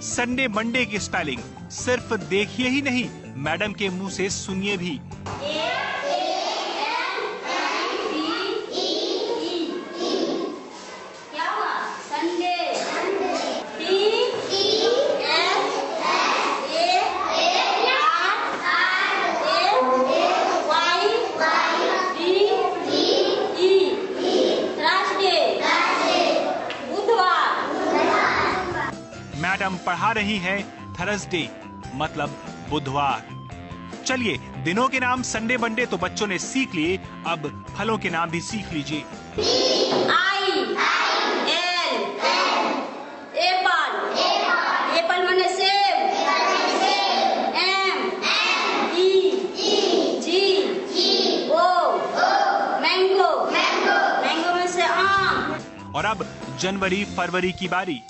Sunday Monday की spelling सिर्फ देखिए ही नहीं, मैडम के मुंह से सुनिए भी। क्या हुआ? संडे। मैडम पढ़ा रही हैं थर्सडे मतलब बुधवार। चलिए, दिनों के नाम संडे मंडे तो बच्चों ने सीख लिए, अब फलों के नाम भी सीख लीजिए। एप्पल माने सेब। मैंगो। मैंगो में से आम। और अब जनवरी फरवरी की बारी।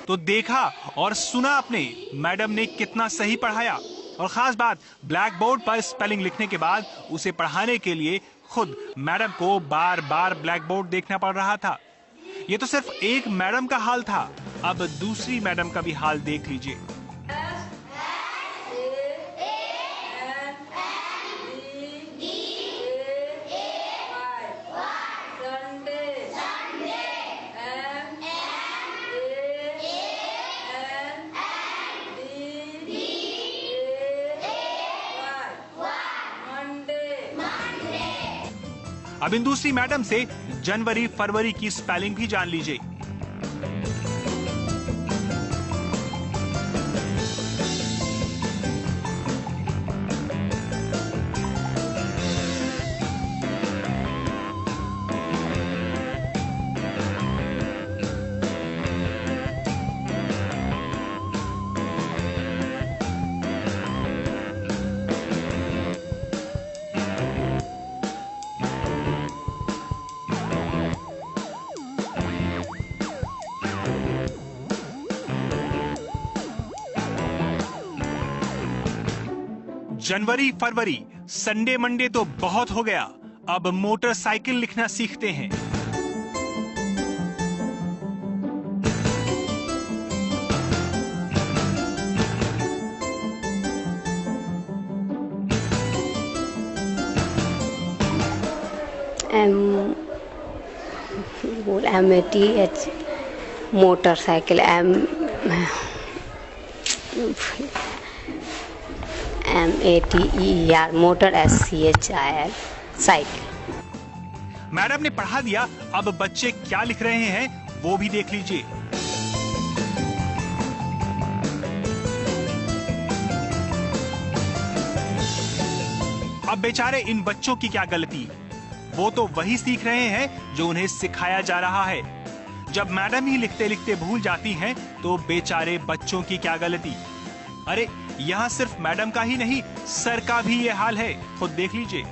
तो देखा और सुना आपने, मैडम ने कितना सही पढ़ाया। और खास बात, ब्लैक बोर्ड पर स्पेलिंग लिखने के बाद उसे पढ़ाने के लिए खुद मैडम को बार बार ब्लैक बोर्ड देखना पड़ रहा था। ये तो सिर्फ एक मैडम का हाल था, अब दूसरी मैडम का भी हाल देख लीजिए। अब इन दूसरी मैडम से जनवरी फरवरी की स्पेलिंग भी जान लीजिए। जनवरी फरवरी संडे मंडे तो बहुत हो गया, अब मोटरसाइकिल लिखना सीखते हैं। MATH motorcycle, MATER motor, SCHIL cycle. Madam ने पढ़ा दिया, अब बच्चे क्या लिख रहे हैं वो भी देख लीजिए। अब बेचारे इन बच्चों की क्या गलती, वो तो वही सीख रहे हैं जो उन्हें सिखाया जा रहा है। जब मैडम ही लिखते लिखते भूल जाती हैं तो बेचारे बच्चों की क्या गलती। अरे यहाँ सिर्फ मैडम का ही नहीं, सर का भी ये हाल है, खुद देख लीजिए।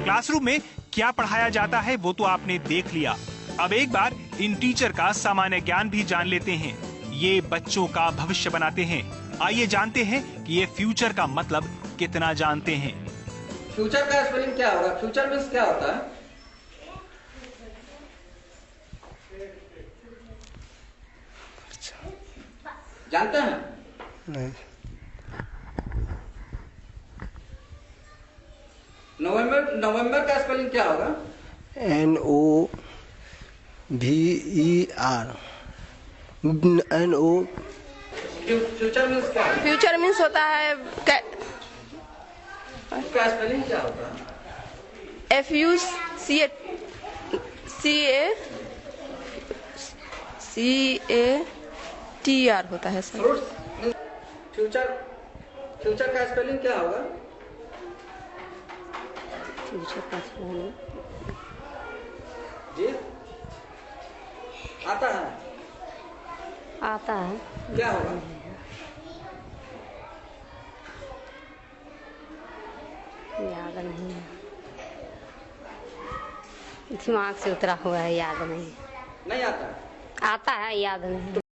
क्लासरूम में क्या पढ़ाया जाता है वो तो आपने देख लिया। अब एक बार इन टीचर का सामान्य ज्ञान भी जान लेते हैं। ये बच्चों का भविष्य बनाते हैं। आइए जानते हैं कि ये फ्यूचर का मतलब कितना जानते हैं। फ्यूचर का स्पेलिंग क्या होगा? फ्यूचर मीन्स क्या होता है? जानते हैं? नहीं। नवंबर का स्पेलिंग क्या होगा? NOVER। फ्यूचर मीन्स क्या है? फ्यूचर मीन्स होता है उसका स्पेलिंग क्या होता है? FUCATR होता है सर। फ्यूचर का स्पेलिंग क्या होगा? फ्यूचर का स्पेलिंग जी आता है? आता है, क्या होगा? याद नहीं है, दिमाग से उतरा हुआ है, याद नहीं। नहीं आता? आता है, याद नहीं।